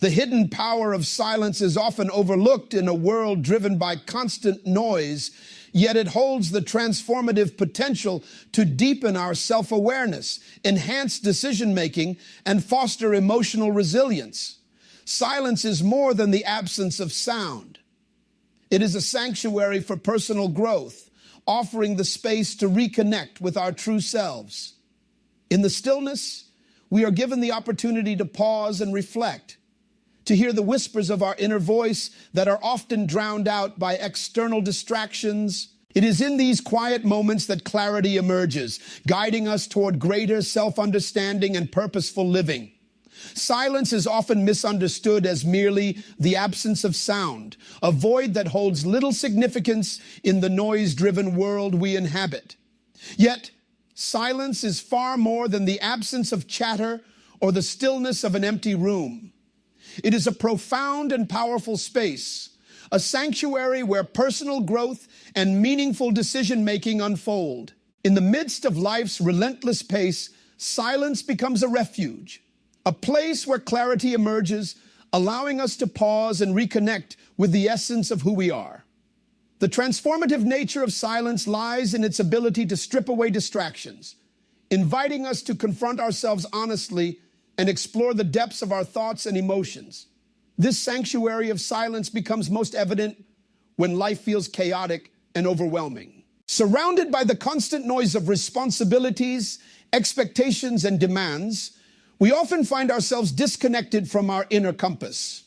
The hidden power of silence is often overlooked in a world driven by constant noise, yet it holds the transformative potential to deepen our self-awareness, enhance decision-making, and foster emotional resilience. Silence is more than the absence of sound. It is a sanctuary for personal growth, offering the space to reconnect with our true selves. In the stillness, we are given the opportunity to pause and reflect, to hear the whispers of our inner voice that are often drowned out by external distractions. It is in these quiet moments that clarity emerges, guiding us toward greater self-understanding and purposeful living. Silence is often misunderstood as merely the absence of sound, a void that holds little significance in the noise-driven world we inhabit. Yet, silence is far more than the absence of chatter or the stillness of an empty room. It is a profound and powerful space, a sanctuary where personal growth and meaningful decision-making unfold. In the midst of life's relentless pace, silence becomes a refuge, a place where clarity emerges, allowing us to pause and reconnect with the essence of who we are. The transformative nature of silence lies in its ability to strip away distractions, inviting us to confront ourselves honestly and explore the depths of our thoughts and emotions. This sanctuary of silence becomes most evident when life feels chaotic and overwhelming. Surrounded by the constant noise of responsibilities, expectations, and demands, we often find ourselves disconnected from our inner compass.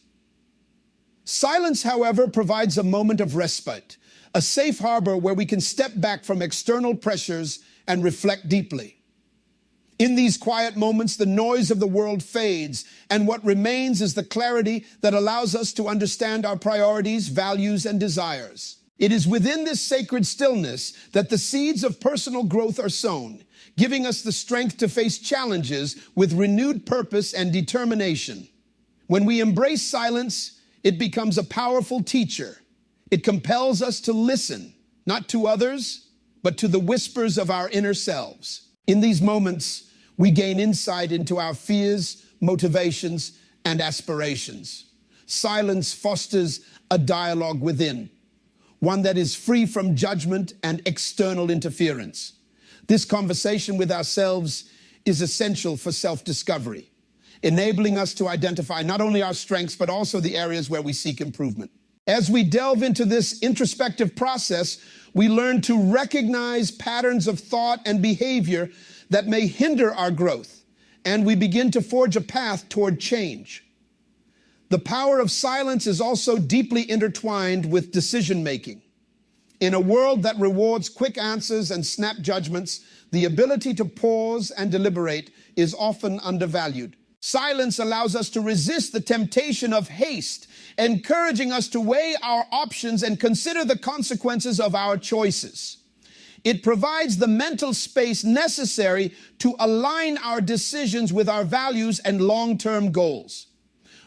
Silence, however, provides a moment of respite, a safe harbor where we can step back from external pressures and reflect deeply. In these quiet moments, the noise of the world fades, and what remains is the clarity that allows us to understand our priorities, values, and desires. It is within this sacred stillness that the seeds of personal growth are sown, giving us the strength to face challenges with renewed purpose and determination. When we embrace silence, it becomes a powerful teacher. It compels us to listen, not to others, but to the whispers of our inner selves. In these moments, we gain insight into our fears, motivations, and aspirations. Silence fosters a dialogue within, one that is free from judgment and external interference. This conversation with ourselves is essential for self-discovery, enabling us to identify not only our strengths, but also the areas where we seek improvement. As we delve into this introspective process, we learn to recognize patterns of thought and behavior that may hinder our growth, and we begin to forge a path toward change. The power of silence is also deeply intertwined with decision-making. In a world that rewards quick answers and snap judgments, the ability to pause and deliberate is often undervalued. Silence allows us to resist the temptation of haste, encouraging us to weigh our options and consider the consequences of our choices. It provides the mental space necessary to align our decisions with our values and long-term goals.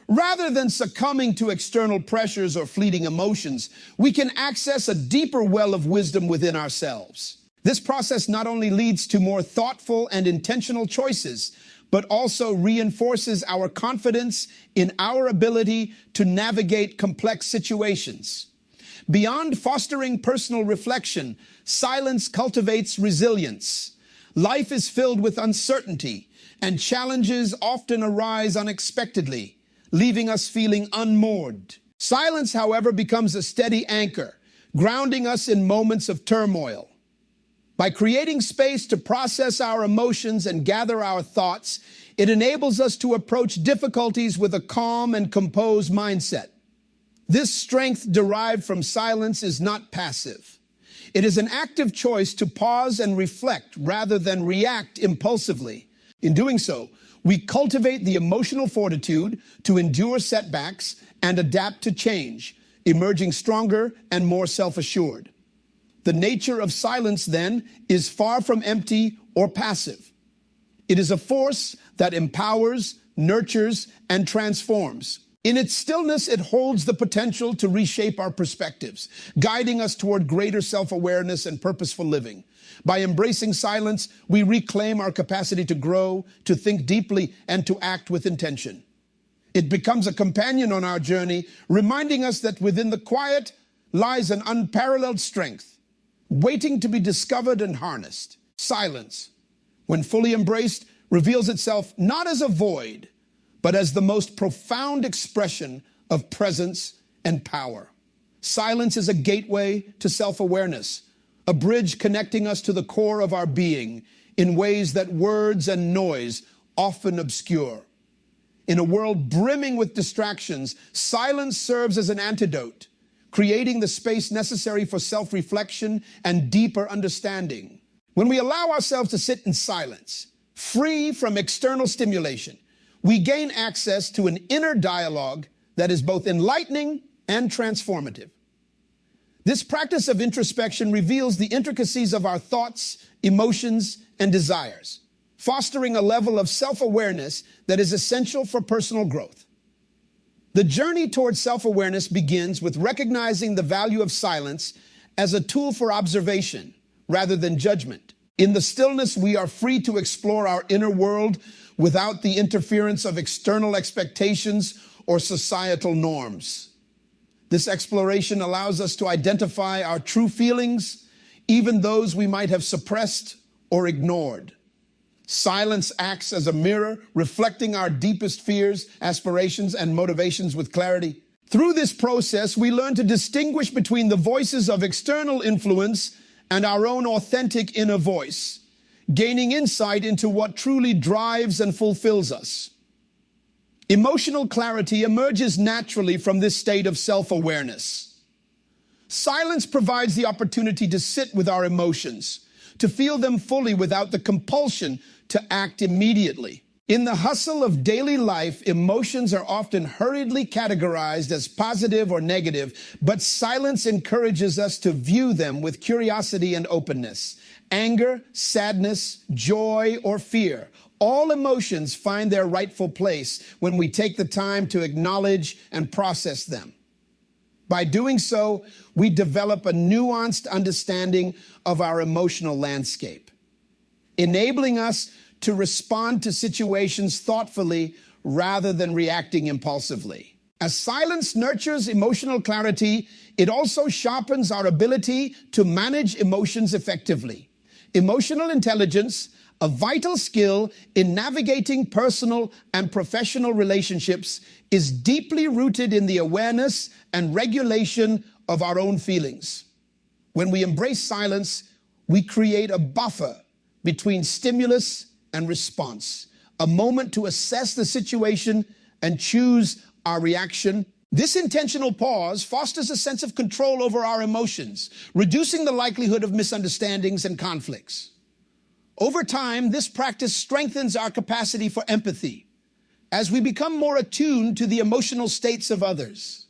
Rather than succumbing to external pressures or fleeting emotions, we can access a deeper well of wisdom within ourselves. This process not only leads to more thoughtful and intentional choices, but also reinforces our confidence in our ability to navigate complex situations. Beyond fostering personal reflection, silence cultivates resilience. Life is filled with uncertainty, and challenges often arise unexpectedly, leaving us feeling unmoored. Silence, however, becomes a steady anchor, grounding us in moments of turmoil. By creating space to process our emotions and gather our thoughts, it enables us to approach difficulties with a calm and composed mindset. This strength derived from silence is not passive. It is an active choice to pause and reflect rather than react impulsively. In doing so, we cultivate the emotional fortitude to endure setbacks and adapt to change, emerging stronger and more self-assured. The nature of silence, then, is far from empty or passive. It is a force that empowers, nurtures, and transforms. In its stillness, it holds the potential to reshape our perspectives, guiding us toward greater self-awareness and purposeful living. By embracing silence, we reclaim our capacity to grow, to think deeply, and to act with intention. It becomes a companion on our journey, reminding us that within the quiet lies an unparalleled strength, waiting to be discovered and harnessed. Silence, when fully embraced, reveals itself not as a void, but as the most profound expression of presence and power. Silence is a gateway to self-awareness, a bridge connecting us to the core of our being in ways that words and noise often obscure. In a world brimming with distractions, silence serves as an antidote, creating the space necessary for self-reflection and deeper understanding. When we allow ourselves to sit in silence, free from external stimulation, we gain access to an inner dialogue that is both enlightening and transformative. This practice of introspection reveals the intricacies of our thoughts, emotions, and desires, fostering a level of self-awareness that is essential for personal growth. The journey towards self-awareness begins with recognizing the value of silence as a tool for observation rather than judgment. In the stillness, we are free to explore our inner world without the interference of external expectations or societal norms. This exploration allows us to identify our true feelings, even those we might have suppressed or ignored. Silence acts as a mirror, reflecting our deepest fears, aspirations, and motivations with clarity. Through this process, we learn to distinguish between the voices of external influence and our own authentic inner voice, gaining insight into what truly drives and fulfills us. Emotional clarity emerges naturally from this state of self-awareness. Silence provides the opportunity to sit with our emotions, to feel them fully without the compulsion to act immediately. In the hustle of daily life, emotions are often hurriedly categorized as positive or negative, but silence encourages us to view them with curiosity and openness. Anger, sadness, joy, or fear, all emotions find their rightful place when we take the time to acknowledge and process them. By doing so, we develop a nuanced understanding of our emotional landscape, enabling us to respond to situations thoughtfully rather than reacting impulsively. As silence nurtures emotional clarity, it also sharpens our ability to manage emotions effectively. Emotional intelligence, a vital skill in navigating personal and professional relationships, is deeply rooted in the awareness and regulation of our own feelings. When we embrace silence, we create a buffer between stimulus and response, a moment to assess the situation and choose our reaction. This intentional pause fosters a sense of control over our emotions, reducing the likelihood of misunderstandings and conflicts. Over time, this practice strengthens our capacity for empathy as we become more attuned to the emotional states of others.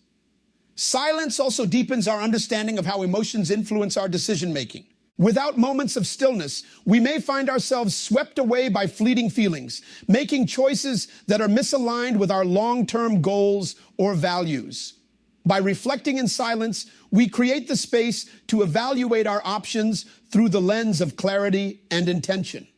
Silence also deepens our understanding of how emotions influence our decision-making. Without moments of stillness, we may find ourselves swept away by fleeting feelings, making choices that are misaligned with our long-term goals or values. By reflecting in silence, we create the space to evaluate our options through the lens of clarity and intention.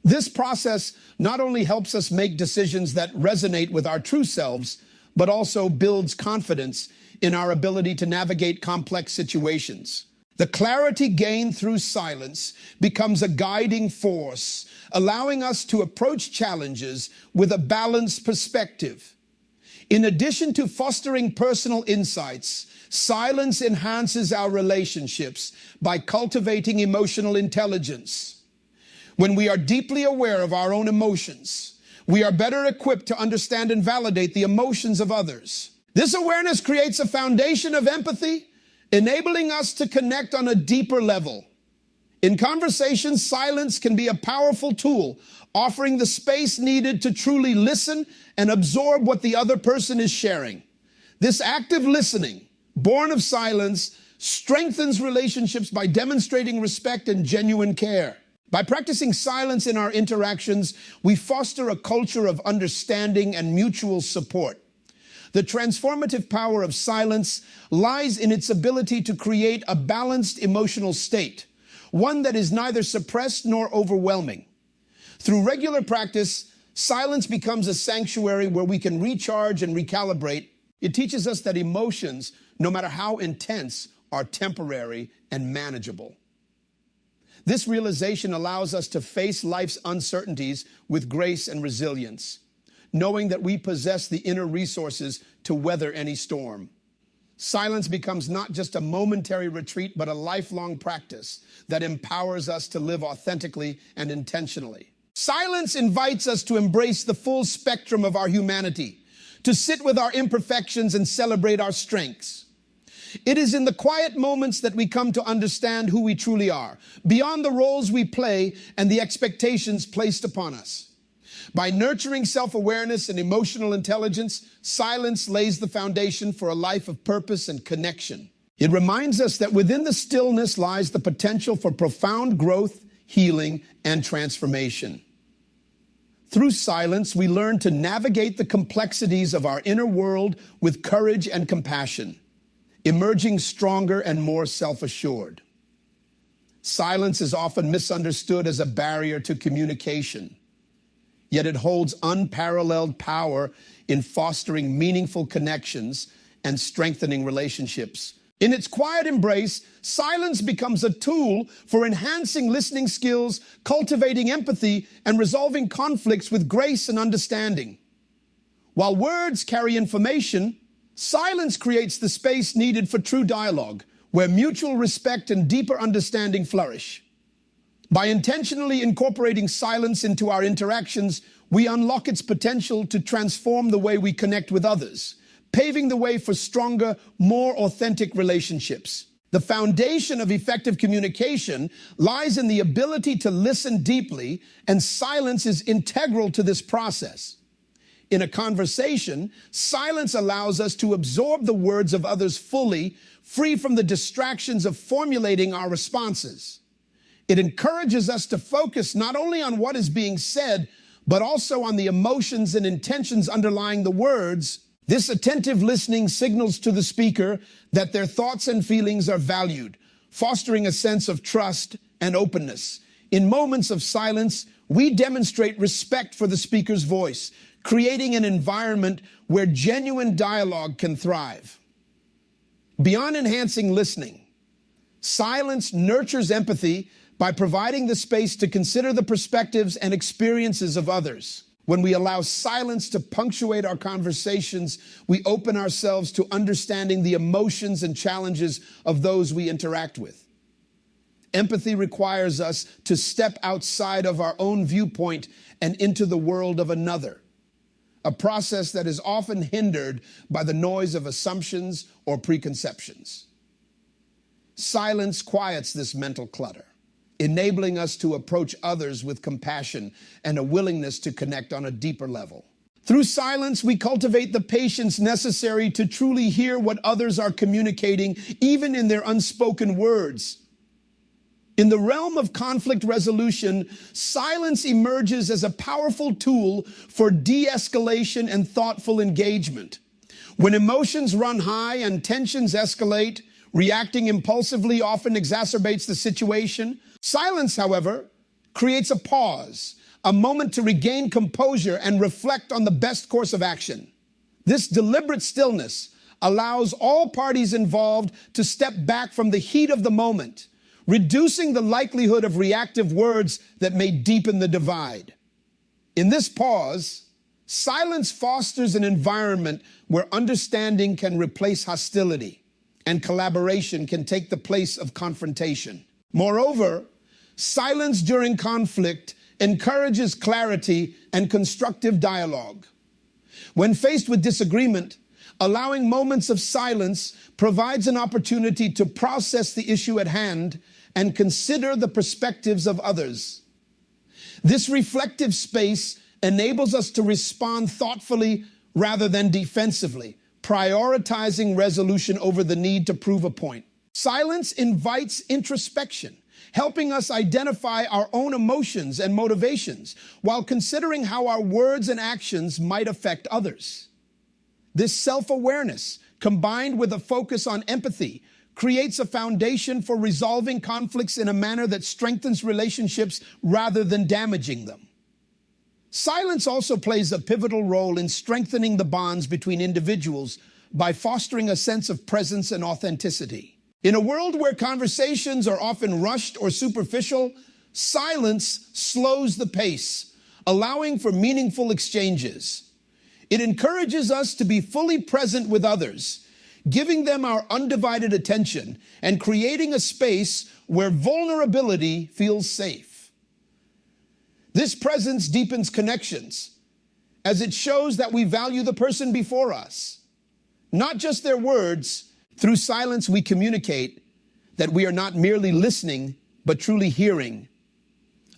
This process not only helps us make decisions that resonate with our true selves, but also builds confidence in our ability to navigate complex situations. The clarity gained through silence becomes a guiding force, allowing us to approach challenges with a balanced perspective. In addition to fostering personal insights, silence enhances our relationships by cultivating emotional intelligence. When we are deeply aware of our own emotions, we are better equipped to understand and validate the emotions of others. This awareness creates a foundation of empathy, enabling us to connect on a deeper level. In conversations, silence can be a powerful tool, offering the space needed to truly listen and absorb what the other person is sharing. This active listening, born of silence, strengthens relationships by demonstrating respect and genuine care. By practicing silence in our interactions, we foster a culture of understanding and mutual support. The transformative power of silence lies in its ability to create a balanced emotional state, one that is neither suppressed nor overwhelming. Through regular practice, Silence becomes a sanctuary where we can recharge and recalibrate. It teaches us that emotions, no matter how intense, are temporary and manageable. This realization allows us to face life's uncertainties with grace and resilience, knowing that we possess the inner resources to weather any storm. Silence becomes not just a momentary retreat, but a lifelong practice that empowers us to live authentically and intentionally. Silence invites us to embrace the full spectrum of our humanity, to sit with our imperfections and celebrate our strengths. It is in the quiet moments that we come to understand who we truly are, beyond the roles we play and the expectations placed upon us. By nurturing self-awareness and emotional intelligence, silence lays the foundation for a life of purpose and connection. It reminds us that within the stillness lies the potential for profound growth, healing, and transformation. Through silence, we learn to navigate the complexities of our inner world with courage and compassion, emerging stronger and more self-assured. Silence is often misunderstood as a barrier to communication, yet it holds unparalleled power in fostering meaningful connections and strengthening relationships. In its quiet embrace, silence becomes a tool for enhancing listening skills, cultivating empathy, and resolving conflicts with grace and understanding. While words carry information, silence creates the space needed for true dialogue, where mutual respect and deeper understanding flourish. By intentionally incorporating silence into our interactions, we unlock its potential to transform the way we connect with others, paving the way for stronger, more authentic relationships. The foundation of effective communication lies in the ability to listen deeply, and silence is integral to this process. In a conversation, silence allows us to absorb the words of others fully, free from the distractions of formulating our responses. It encourages us to focus not only on what is being said, but also on the emotions and intentions underlying the words. This attentive listening signals to the speaker that their thoughts and feelings are valued, fostering a sense of trust and openness. In moments of silence, we demonstrate respect for the speaker's voice, creating an environment where genuine dialogue can thrive. Beyond enhancing listening, silence nurtures empathy by providing the space to consider the perspectives and experiences of others. When we allow silence to punctuate our conversations, we open ourselves to understanding the emotions and challenges of those we interact with. Empathy requires us to step outside of our own viewpoint and into the world of another, a process that is often hindered by the noise of assumptions or preconceptions. Silence quiets this mental clutter, enabling us to approach others with compassion and a willingness to connect on a deeper level. Through silence, we cultivate the patience necessary to truly hear what others are communicating, even in their unspoken words. In the realm of conflict resolution, silence emerges as a powerful tool for de-escalation and thoughtful engagement. When emotions run high and tensions escalate, reacting impulsively often exacerbates the situation. Silence, however, creates a pause, a moment to regain composure and reflect on the best course of action. This deliberate stillness allows all parties involved to step back from the heat of the moment, reducing the likelihood of reactive words that may deepen the divide. In this pause, silence fosters an environment where understanding can replace hostility and collaboration can take the place of confrontation. Moreover, silence during conflict encourages clarity and constructive dialogue. When faced with disagreement, allowing moments of silence provides an opportunity to process the issue at hand and consider the perspectives of others. This reflective space enables us to respond thoughtfully rather than defensively, prioritizing resolution over the need to prove a point. Silence invites introspection, helping us identify our own emotions and motivations while considering how our words and actions might affect others. This self-awareness, combined with a focus on empathy, creates a foundation for resolving conflicts in a manner that strengthens relationships rather than damaging them. Silence also plays a pivotal role in strengthening the bonds between individuals by fostering a sense of presence and authenticity. In a world where conversations are often rushed or superficial, silence slows the pace, allowing for meaningful exchanges. It encourages us to be fully present with others, giving them our undivided attention and creating a space where vulnerability feels safe. This presence deepens connections, as it shows that we value the person before us, not just their words. Through silence, we communicate that we are not merely listening, but truly hearing,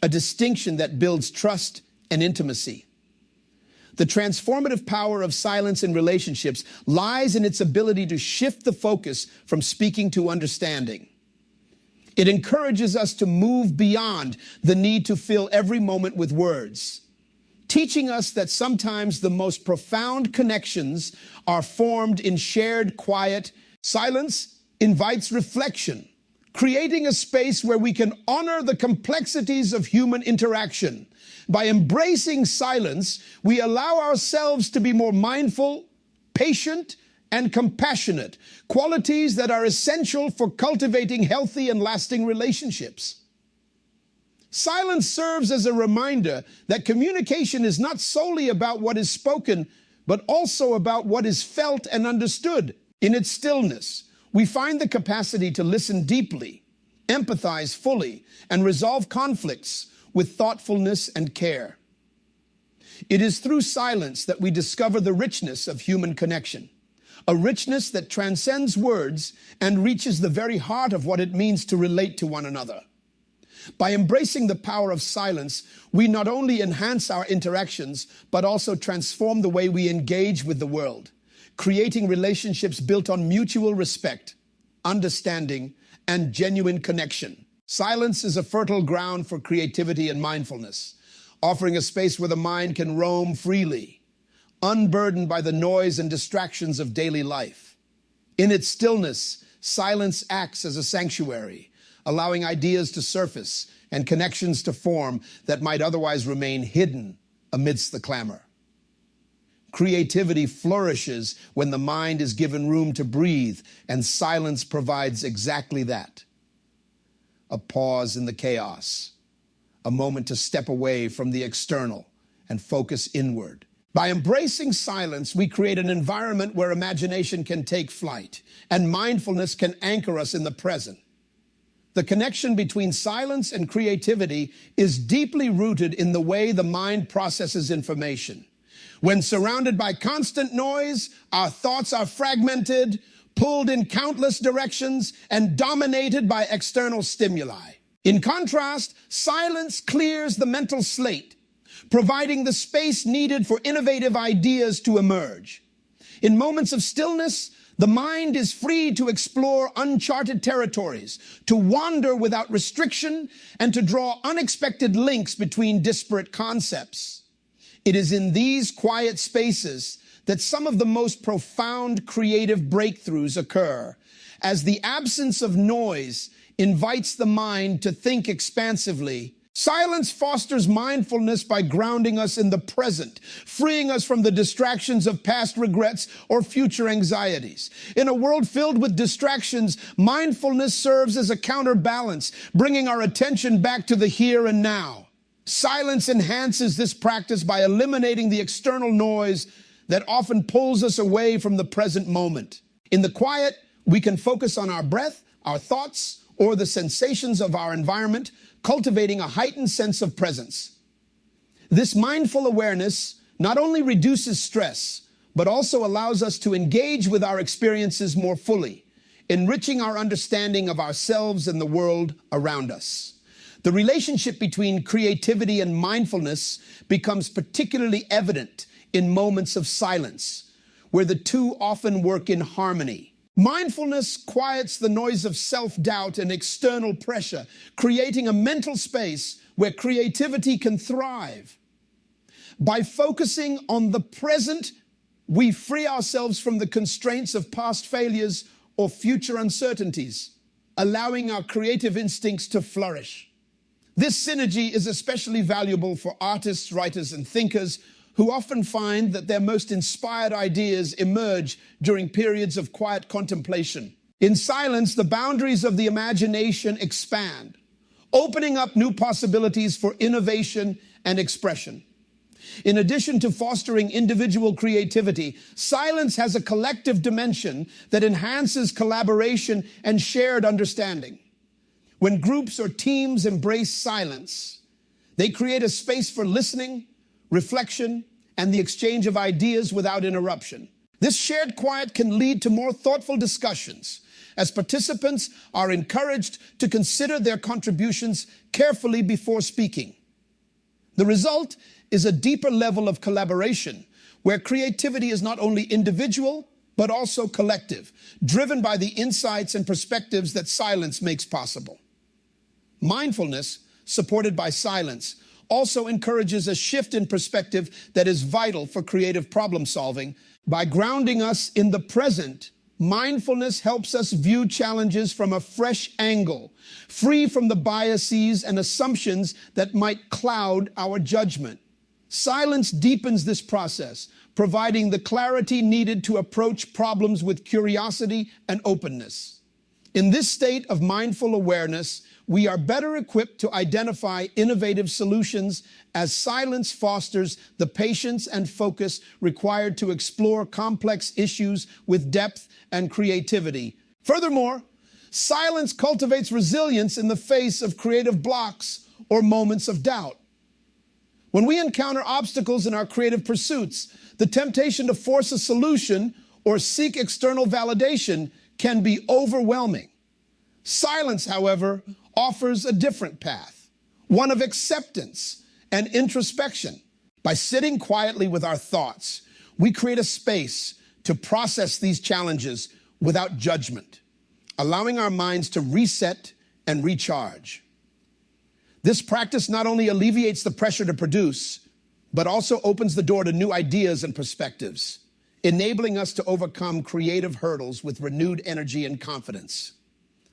a distinction that builds trust and intimacy. The transformative power of silence in relationships lies in its ability to shift the focus from speaking to understanding. It encourages us to move beyond the need to fill every moment with words, teaching us that sometimes the most profound connections are formed in shared quiet. Silence invites reflection, creating a space where we can honor the complexities of human interaction. By embracing silence, we allow ourselves to be more mindful, patient, and compassionate, qualities that are essential for cultivating healthy and lasting relationships. Silence serves as a reminder that communication is not solely about what is spoken, but also about what is felt and understood. In its stillness, we find the capacity to listen deeply, empathize fully, and resolve conflicts with thoughtfulness and care. It is through silence that we discover the richness of human connection, a richness that transcends words and reaches the very heart of what it means to relate to one another. By embracing the power of silence, we not only enhance our interactions, but also transform the way we engage with the world, creating relationships built on mutual respect, understanding, and genuine connection. Silence is a fertile ground for creativity and mindfulness, offering a space where the mind can roam freely, unburdened by the noise and distractions of daily life. In its stillness, silence acts as a sanctuary, allowing ideas to surface and connections to form that might otherwise remain hidden amidst the clamor. Creativity flourishes when the mind is given room to breathe, and silence provides exactly that. A pause in the chaos, a moment to step away from the external and focus inward. By embracing silence, we create an environment where imagination can take flight and mindfulness can anchor us in the present. The connection between silence and creativity is deeply rooted in the way the mind processes information. When surrounded by constant noise, our thoughts are fragmented, pulled in countless directions, and dominated by external stimuli. In contrast, silence clears the mental slate, providing the space needed for innovative ideas to emerge. In moments of stillness, the mind is free to explore uncharted territories, to wander without restriction, and to draw unexpected links between disparate concepts. It is in these quiet spaces that some of the most profound creative breakthroughs occur, as the absence of noise invites the mind to think expansively. Silence fosters mindfulness by grounding us in the present, freeing us from the distractions of past regrets or future anxieties. In a world filled with distractions, mindfulness serves as a counterbalance, bringing our attention back to the here and now. Silence enhances this practice by eliminating the external noise that often pulls us away from the present moment. In the quiet, we can focus on our breath, our thoughts, or the sensations of our environment, cultivating a heightened sense of presence. This mindful awareness not only reduces stress, but also allows us to engage with our experiences more fully, enriching our understanding of ourselves and the world around us. The relationship between creativity and mindfulness becomes particularly evident in moments of silence, where the two often work in harmony. Mindfulness quiets the noise of self-doubt and external pressure, creating a mental space where creativity can thrive. By focusing on the present, we free ourselves from the constraints of past failures or future uncertainties, allowing our creative instincts to flourish. This synergy is especially valuable for artists, writers, and thinkers who often find that their most inspired ideas emerge during periods of quiet contemplation. In silence, the boundaries of the imagination expand, opening up new possibilities for innovation and expression. In addition to fostering individual creativity, silence has a collective dimension that enhances collaboration and shared understanding. When groups or teams embrace silence, they create a space for listening, reflection, and the exchange of ideas without interruption. This shared quiet can lead to more thoughtful discussions, as participants are encouraged to consider their contributions carefully before speaking. The result is a deeper level of collaboration, where creativity is not only individual, but also collective, driven by the insights and perspectives that silence makes possible. Mindfulness, supported by silence, also encourages a shift in perspective that is vital for creative problem solving. By grounding us in the present, mindfulness helps us view challenges from a fresh angle, free from the biases and assumptions that might cloud our judgment. Silence deepens this process, providing the clarity needed to approach problems with curiosity and openness. In this state of mindful awareness, we are better equipped to identify innovative solutions, as silence fosters the patience and focus required to explore complex issues with depth and creativity. Furthermore, silence cultivates resilience in the face of creative blocks or moments of doubt. When we encounter obstacles in our creative pursuits, the temptation to force a solution or seek external validation can be overwhelming. Silence, however, offers a different path, one of acceptance and introspection. By sitting quietly with our thoughts, we create a space to process these challenges without judgment, allowing our minds to reset and recharge. This practice not only alleviates the pressure to produce, but also opens the door to new ideas and perspectives, enabling us to overcome creative hurdles with renewed energy and confidence.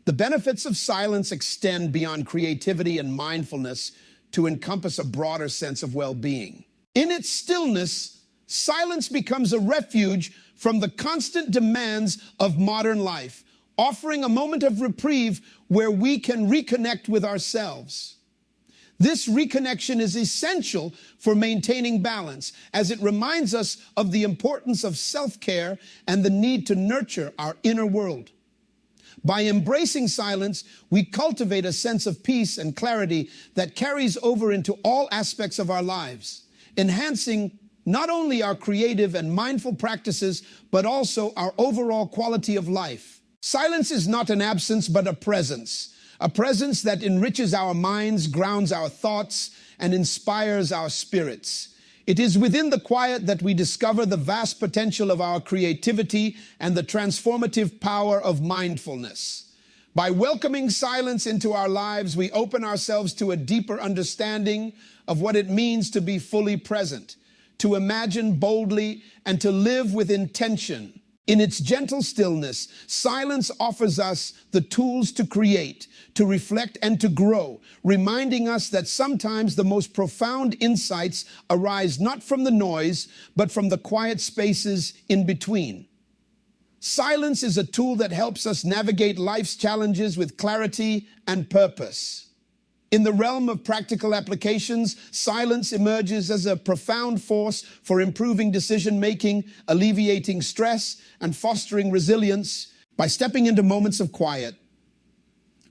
The benefits of silence extend beyond creativity and mindfulness to encompass a broader sense of well-being. In its stillness, silence becomes a refuge from the constant demands of modern life, offering a moment of reprieve where we can reconnect with ourselves. This reconnection is essential for maintaining balance, as it reminds us of the importance of self-care and the need to nurture our inner world. By embracing silence, we cultivate a sense of peace and clarity that carries over into all aspects of our lives, enhancing not only our creative and mindful practices, but also our overall quality of life. Silence is not an absence, but a presence that enriches our minds, grounds our thoughts, and inspires our spirits. It is within the quiet that we discover the vast potential of our creativity and the transformative power of mindfulness. By welcoming silence into our lives, we open ourselves to a deeper understanding of what it means to be fully present, to imagine boldly, and to live with intention. In its gentle stillness, silence offers us the tools to create, to reflect, and to grow, reminding us that sometimes the most profound insights arise not from the noise, but from the quiet spaces in between. Silence is a tool that helps us navigate life's challenges with clarity and purpose. In the realm of practical applications, silence emerges as a profound force for improving decision-making, alleviating stress, and fostering resilience. By stepping into moments of quiet,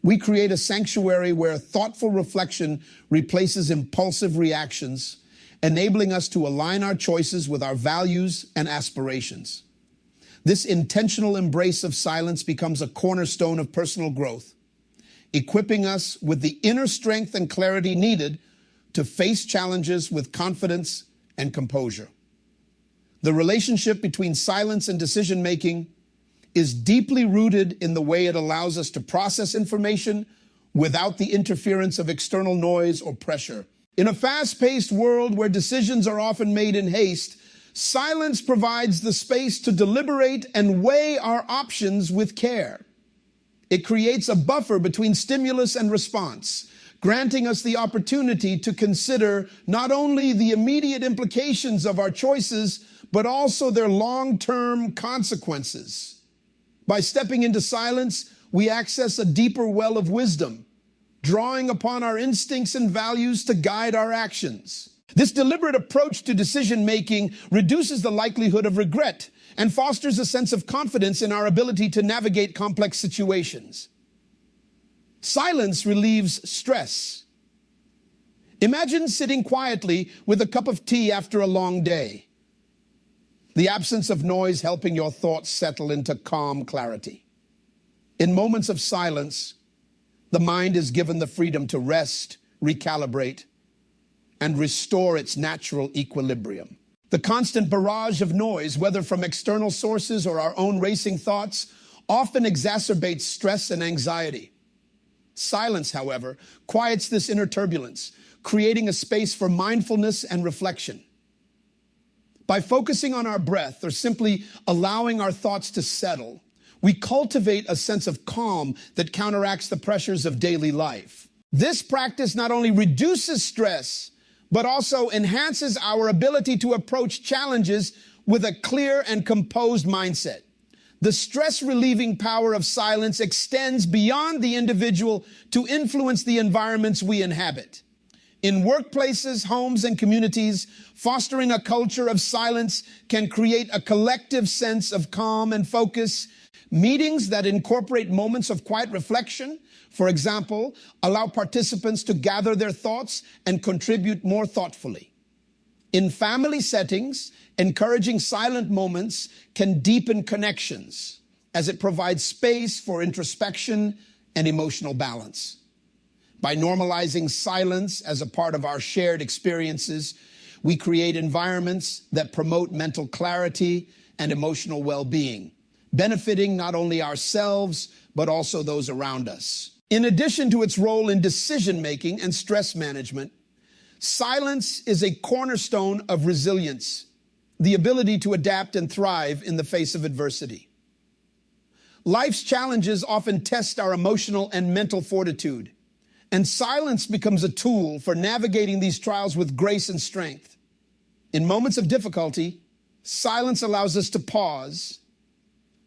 we create a sanctuary where thoughtful reflection replaces impulsive reactions, enabling us to align our choices with our values and aspirations. This intentional embrace of silence becomes a cornerstone of personal growth, equipping us with the inner strength and clarity needed to face challenges with confidence and composure. The relationship between silence and decision-making is deeply rooted in the way it allows us to process information without the interference of external noise or pressure. In a fast-paced world where decisions are often made in haste, silence provides the space to deliberate and weigh our options with care. It creates a buffer between stimulus and response, granting us the opportunity to consider not only the immediate implications of our choices, but also their long-term consequences. By stepping into silence, we access a deeper well of wisdom, drawing upon our instincts and values to guide our actions. This deliberate approach to decision-making reduces the likelihood of regret and fosters a sense of confidence in our ability to navigate complex situations. Silence relieves stress. Imagine sitting quietly with a cup of tea after a long day. The absence of noise helping your thoughts settle into calm clarity. In moments of silence, the mind is given the freedom to rest, recalibrate, and restore its natural equilibrium. The constant barrage of noise, whether from external sources or our own racing thoughts, often exacerbates stress and anxiety. Silence, however, quiets this inner turbulence, creating a space for mindfulness and reflection. By focusing on our breath or simply allowing our thoughts to settle, we cultivate a sense of calm that counteracts the pressures of daily life. This practice not only reduces stress, but also enhances our ability to approach challenges with a clear and composed mindset. The stress-relieving power of silence extends beyond the individual to influence the environments we inhabit. In workplaces, homes, and communities, fostering a culture of silence can create a collective sense of calm and focus. Meetings that incorporate moments of quiet reflection, for example, allow participants to gather their thoughts and contribute more thoughtfully. In family settings, encouraging silent moments can deepen connections as it provides space for introspection and emotional balance. By normalizing silence as a part of our shared experiences, we create environments that promote mental clarity and emotional well-being, benefiting not only ourselves, but also those around us. In addition to its role in decision-making and stress management, silence is a cornerstone of resilience, the ability to adapt and thrive in the face of adversity. Life's challenges often test our emotional and mental fortitude, and silence becomes a tool for navigating these trials with grace and strength. In moments of difficulty, silence allows us to pause,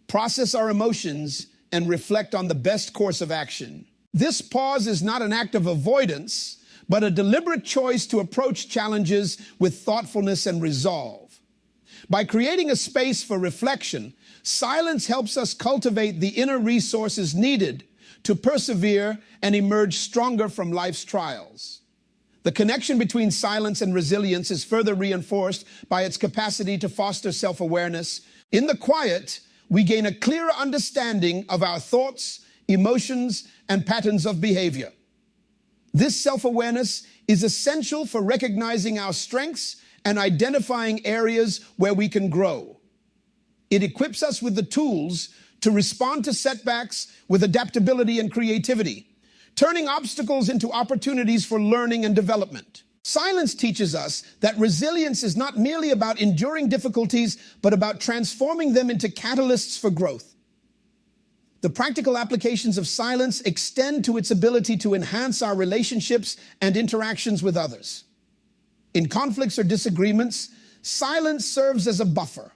process our emotions, and reflect on the best course of action. This pause is not an act of avoidance, but a deliberate choice to approach challenges with thoughtfulness and resolve. By creating a space for reflection, silence helps us cultivate the inner resources needed to persevere and emerge stronger from life's trials. The connection between silence and resilience is further reinforced by its capacity to foster self-awareness. In the quiet, we gain a clearer understanding of our thoughts, emotions, and patterns of behavior. This self-awareness is essential for recognizing our strengths and identifying areas where we can grow. It equips us with the tools to respond to setbacks with adaptability and creativity, turning obstacles into opportunities for learning and development. Silence teaches us that resilience is not merely about enduring difficulties, but about transforming them into catalysts for growth. The practical applications of silence extend to its ability to enhance our relationships and interactions with others. In conflicts or disagreements, silence serves as a buffer,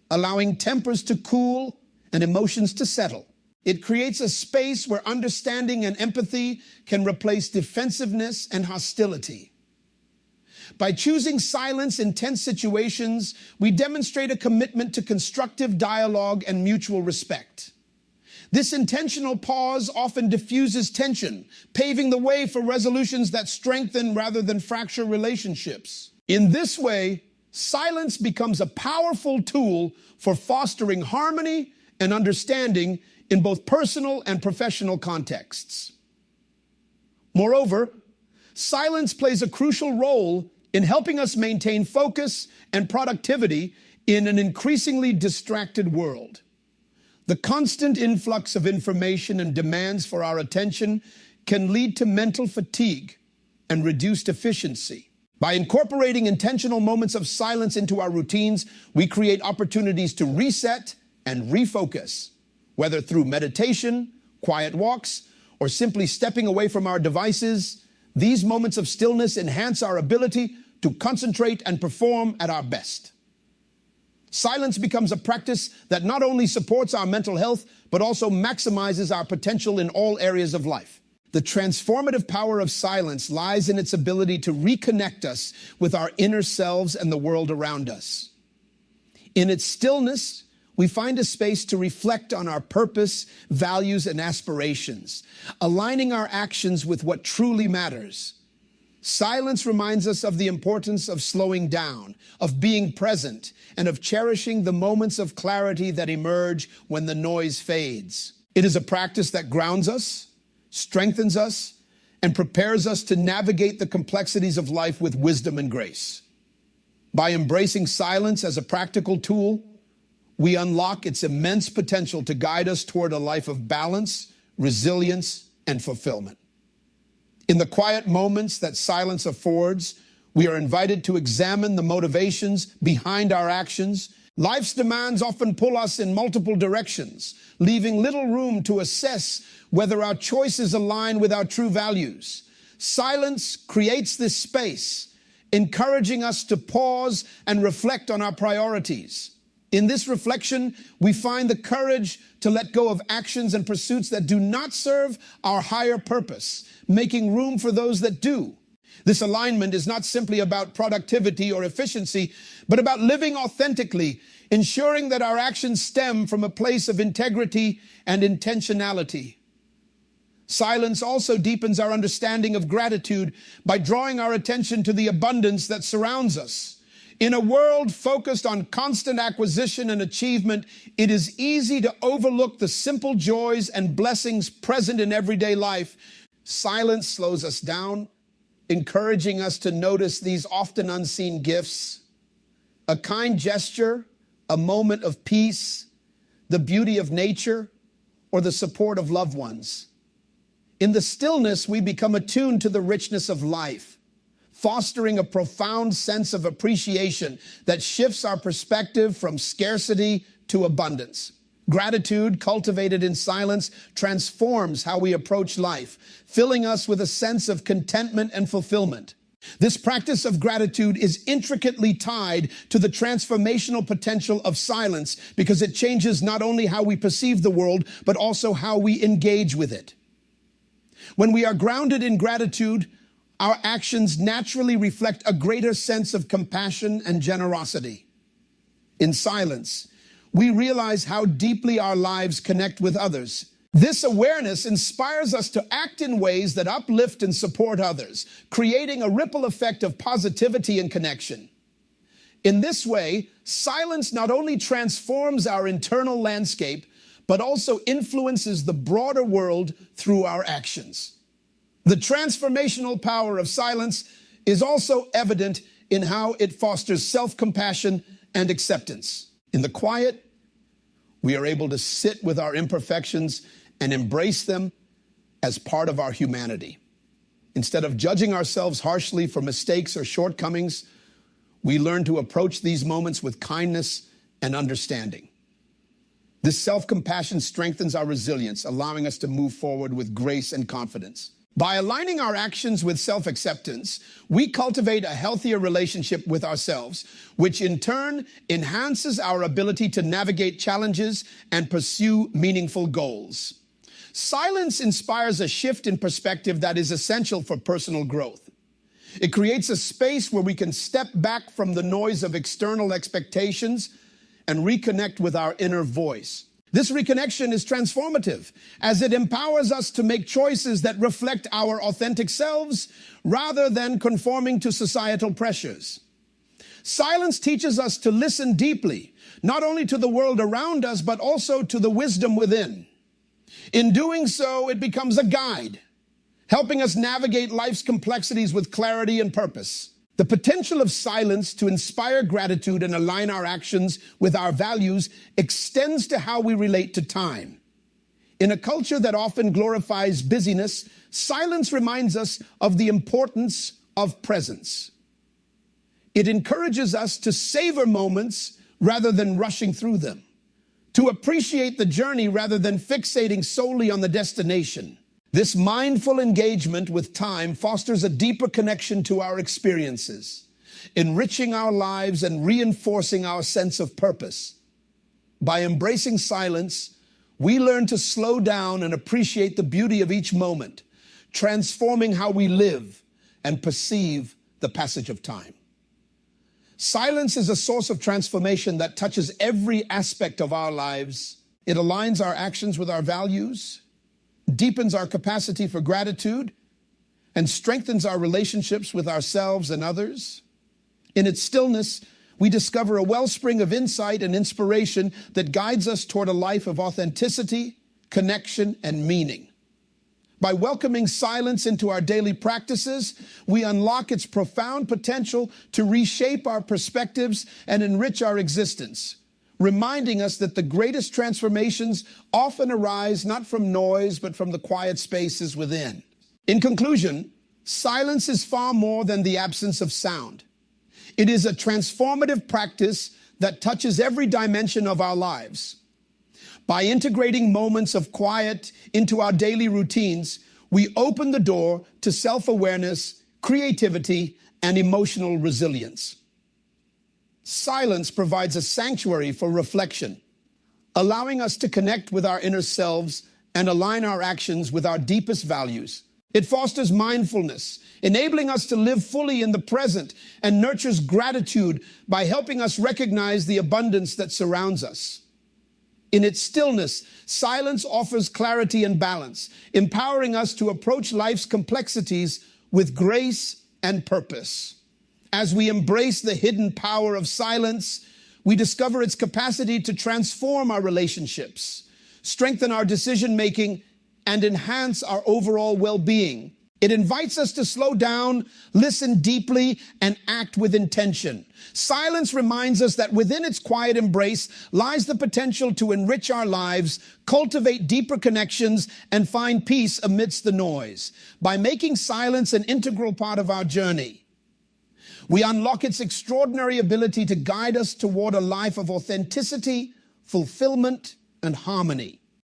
allowing tempers to cool and emotions to settle. It creates a space where understanding and empathy can replace defensiveness and hostility. By choosing silence in tense situations, we demonstrate a commitment to constructive dialogue and mutual respect. This intentional pause often diffuses tension, paving the way for resolutions that strengthen rather than fracture relationships. In this way, silence becomes a powerful tool for fostering harmony and understanding in both personal and professional contexts. Moreover, silence plays a crucial role in helping us maintain focus and productivity in an increasingly distracted world. The constant influx of information and demands for our attention can lead to mental fatigue and reduced efficiency. By incorporating intentional moments of silence into our routines, we create opportunities to reset and refocus, whether through meditation, quiet walks, or simply stepping away from our devices. These moments of stillness enhance our ability to concentrate and perform at our best. Silence becomes a practice that not only supports our mental health, but also maximizes our potential in all areas of life. The transformative power of silence lies in its ability to reconnect us with our inner selves and the world around us. In its stillness, we find a space to reflect on our purpose, values, and aspirations, aligning our actions with what truly matters. Silence reminds us of the importance of slowing down, of being present, and of cherishing the moments of clarity that emerge when the noise fades. It is a practice that grounds us, strengthens us, and prepares us to navigate the complexities of life with wisdom and grace. By embracing silence as a practical tool, we unlock its immense potential to guide us toward a life of balance, resilience, and fulfillment. In the quiet moments that silence affords, we are invited to examine the motivations behind our actions. Life's demands often pull us in multiple directions, leaving little room to assess whether our choices align with our true values. Silence creates this space, encouraging us to pause and reflect on our priorities. In this reflection, we find the courage to let go of actions and pursuits that do not serve our higher purpose, making room for those that do. This alignment is not simply about productivity or efficiency, but about living authentically, ensuring that our actions stem from a place of integrity and intentionality. Silence also deepens our understanding of gratitude by drawing our attention to the abundance that surrounds us. In a world focused on constant acquisition and achievement, it is easy to overlook the simple joys and blessings present in everyday life. Silence slows us down, encouraging us to notice these often unseen gifts. A kind gesture, a moment of peace, the beauty of nature, or the support of loved ones. In the stillness, we become attuned to the richness of life, fostering a profound sense of appreciation that shifts our perspective from scarcity to abundance. Gratitude, cultivated in silence, transforms how we approach life, filling us with a sense of contentment and fulfillment. This practice of gratitude is intricately tied to the transformational potential of silence because it changes not only how we perceive the world, but also how we engage with it. When we are grounded in gratitude, our actions naturally reflect a greater sense of compassion and generosity. In silence, we realize how deeply our lives connect with others. This awareness inspires us to act in ways that uplift and support others, creating a ripple effect of positivity and connection. In this way, silence not only transforms our internal landscape, but also influences the broader world through our actions. The transformational power of silence is also evident in how it fosters self-compassion and acceptance. In the quiet, we are able to sit with our imperfections and embrace them as part of our humanity. Instead of judging ourselves harshly for mistakes or shortcomings, we learn to approach these moments with kindness and understanding. This self-compassion strengthens our resilience, allowing us to move forward with grace and confidence. By aligning our actions with self-acceptance, we cultivate a healthier relationship with ourselves, which in turn enhances our ability to navigate challenges and pursue meaningful goals. Silence inspires a shift in perspective that is essential for personal growth. It creates a space where we can step back from the noise of external expectations and reconnect with our inner voice. This reconnection is transformative as it empowers us to make choices that reflect our authentic selves rather than conforming to societal pressures. Silence teaches us to listen deeply, not only to the world around us, but also to the wisdom within. In doing so, it becomes a guide, helping us navigate life's complexities with clarity and purpose. The potential of silence to inspire gratitude and align our actions with our values extends to how we relate to time. In a culture that often glorifies busyness, silence reminds us of the importance of presence. It encourages us to savor moments rather than rushing through them, to appreciate the journey rather than fixating solely on the destination. This mindful engagement with time fosters a deeper connection to our experiences, enriching our lives and reinforcing our sense of purpose. By embracing silence, we learn to slow down and appreciate the beauty of each moment, transforming how we live and perceive the passage of time. Silence is a source of transformation that touches every aspect of our lives. It aligns our actions with our values, deepens our capacity for gratitude, and strengthens our relationships with ourselves and others. In its stillness, we discover a wellspring of insight and inspiration that guides us toward a life of authenticity, connection, and meaning. By welcoming silence into our daily practices, we unlock its profound potential to reshape our perspectives and enrich our existence, reminding us that the greatest transformations often arise not from noise, but from the quiet spaces within. In conclusion, silence is far more than the absence of sound. It is a transformative practice that touches every dimension of our lives. By integrating moments of quiet into our daily routines, we open the door to self-awareness, creativity, and emotional resilience. Silence provides a sanctuary for reflection, allowing us to connect with our inner selves and align our actions with our deepest values. It fosters mindfulness, enabling us to live fully in the present, and nurtures gratitude by helping us recognize the abundance that surrounds us. In its stillness, silence offers clarity and balance, empowering us to approach life's complexities with grace and purpose. As we embrace the hidden power of silence, we discover its capacity to transform our relationships, strengthen our decision-making, and enhance our overall well-being. It invites us to slow down, listen deeply, and act with intention. Silence reminds us that within its quiet embrace lies the potential to enrich our lives, cultivate deeper connections, and find peace amidst the noise. By making silence an integral part of our journey, we unlock its extraordinary ability to guide us toward a life of authenticity, fulfillment, and harmony.